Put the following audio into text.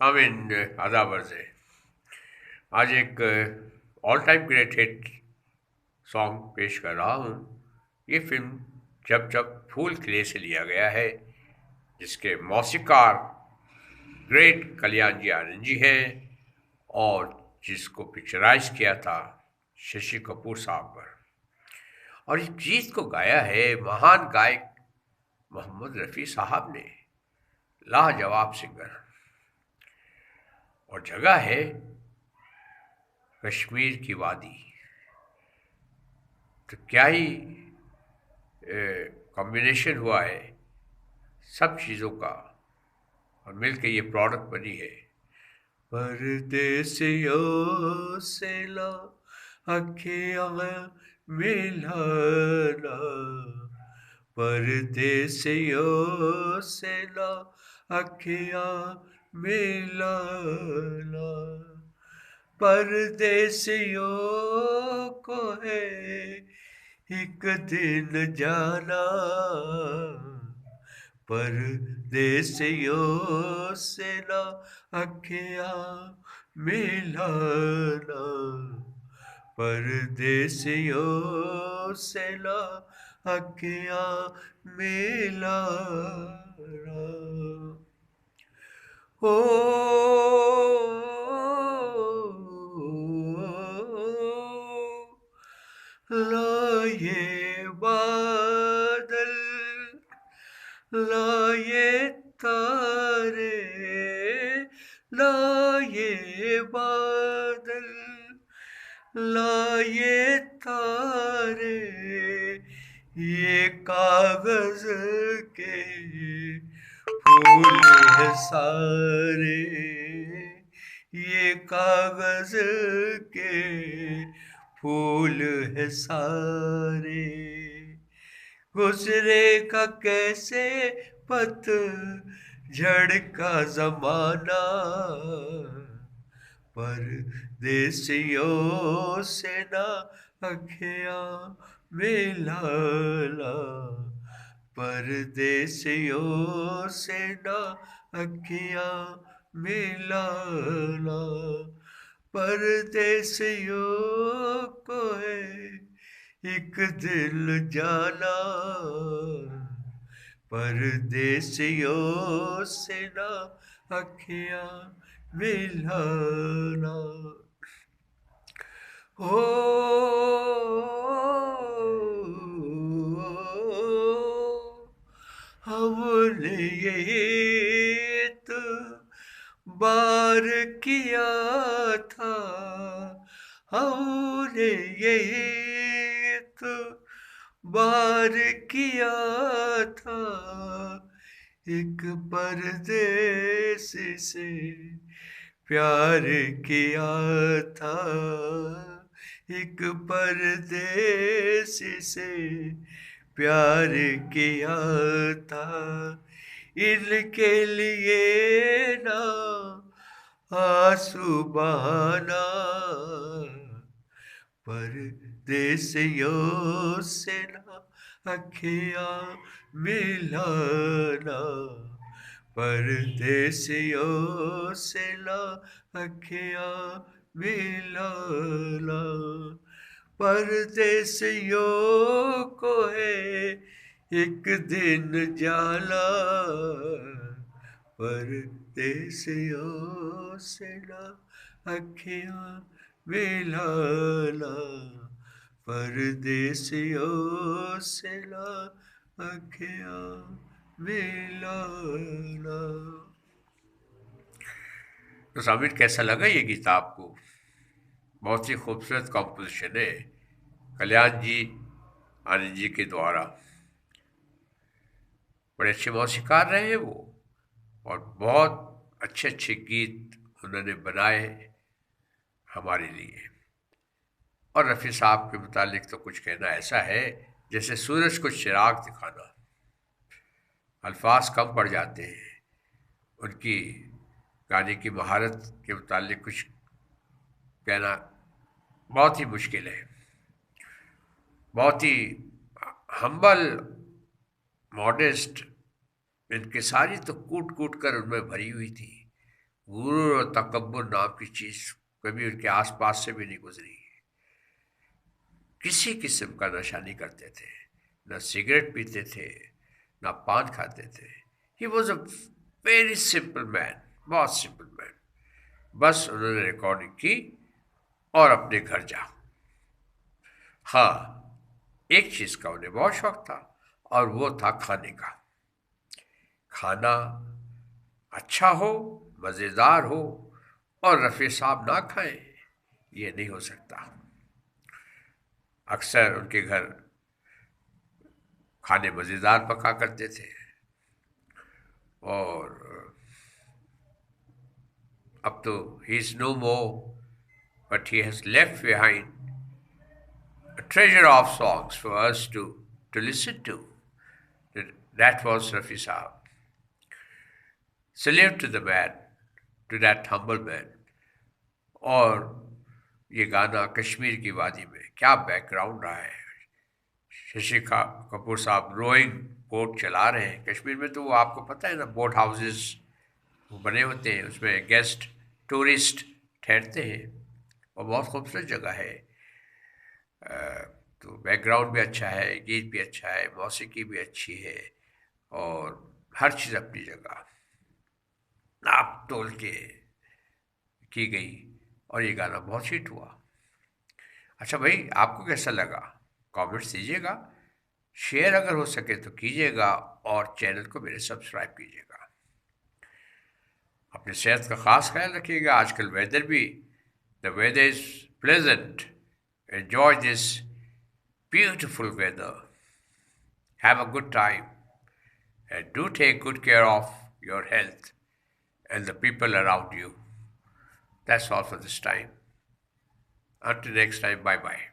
आमीन। आदाब अर्ज़ है। आज एक all time great hit song पेश कर रहा हूँ। ये फिल्म जब जब फूल खिले से लिया गया है, जिसके मौसीकार ग्रेट कल्याण जी आनंद जी हैं और जिसको पिक्चराइज किया था शशि कपूर साहब पर। और इस गीत को गाया है महान गायक मोहम्मद रफ़ी साहब ने, लाजवाब सिंगर। और जगह है कश्मीर की वादी। तो क्या ही कॉम्बिनेशन हुआ है सब चीज़ों का, और मिलके ये प्रोडक्ट बनी है। परदेसियों से ला अखियाँ मिलाना, परदेसियों से ला अखियाँ मिलाना, परदेसियों को है एक दिन जाना, परदेसियों से ना अखियाँ मिलाना, परदेसियों से ना अखियाँ मिलाना। ओ लाए बादल, लाए तारे, लाए बादल, लाए तारे, ये कागज के फूल है सारे, ये कागज के फूल है सारे, गुजरेगा कैसे पत झड़ का जमाना, परदेसियों से ना अखियाँ मिलाना, परदेसियों से ना अखियाँ मिलाना, परदेसियों को है एक दिल जाना, परदेसियों से ना अखियाँ मिलाना। हो हमने ये तो बार किया था, हमने ये तो बार किया था, एक परदेसी से प्यार किया था, एक परदेसी से प्यार किया था, इनके लिए ना आंसू बहाना, परदेसियों से ना अखियाँ मिलाना, परदेसियों से ना अखियाँ मिलाना, परदेसियों को है एक दिन जाना, परदेसियों से ना अखियाँ मिलाना, परदेसियों से ना अखियाँ मिलाना। तो सामिर, कैसा लगा ये गीत आपको? बहुत ही खूबसूरत कॉम्पोजिशन है कल्याण जी आनंद जी के द्वारा। बड़े अच्छे मौसीकार रहे हैं वो, और बहुत अच्छे अच्छे गीत उन्होंने बनाए हमारे लिए। और रफ़ी साहब के मुतालिक तो कुछ कहना ऐसा है जैसे सूरज को चिराग दिखाना। अल्फाज कम पड़ जाते हैं उनकी गाने की महारत के मुतालिक कुछ कहना बहुत ही मुश्किल है। बहुत ही हम्बल, मॉडेस्ट, इनके सारी तो कूट कूट कर उनमें भरी हुई थी। गुरूर और तकब्बुर नाम की चीज कभी उनके आसपास से भी नहीं गुजरी। किसी किस्म का नशा नहीं करते थे, न सिगरेट पीते थे, न पान खाते थे। He was a very simple man, बहुत सिंपल मैन। बस उन्होंने रिकॉर्डिंग की और अपने घर जा। हाँ, एक चीज का उन्हें बहुत शौक था और वो था खाने का। खाना अच्छा हो, मज़ेदार हो और रफ़ी साहब ना खाएं, ये नहीं हो सकता। अक्सर उनके घर खाने मज़ेदार पका करते थे और अब तो he is no more, but he has left behind a treasure of songs for us to listen to. That was Rafi Saab. Salute to the man, to that humble man. और ये गाना कश्मीर की वादी में क्या बैकग्राउंड रहा है। शशि कपूर साहब रोइंग बोट चला रहे हैं कश्मीर में, तो वो आपको पता है ना, बोट हाउसेस वो बने होते हैं, उसमें गेस्ट टूरिस्ट ठहरते हैं और बहुत खूबसूरत जगह है। तो बैकग्राउंड भी अच्छा है, गीत भी अच्छा है, मौसीकी भी अच्छी है और हर चीज़ अपनी जगह नाप तोल के की गई और ये गाना बहुत हिट हुआ। अच्छा भाई, आपको कैसा लगा? कमेंट्स दीजिएगा, शेयर अगर हो सके तो कीजिएगा और चैनल को मेरे सब्सक्राइब कीजिएगा। अपने सेहत का खास ख्याल रखिएगा। आजकल वेदर भी, the weather is pleasant, enjoy this beautiful weather, have a good time and do take good care of your health and the people around you. That's all for this time. Until next time, bye bye.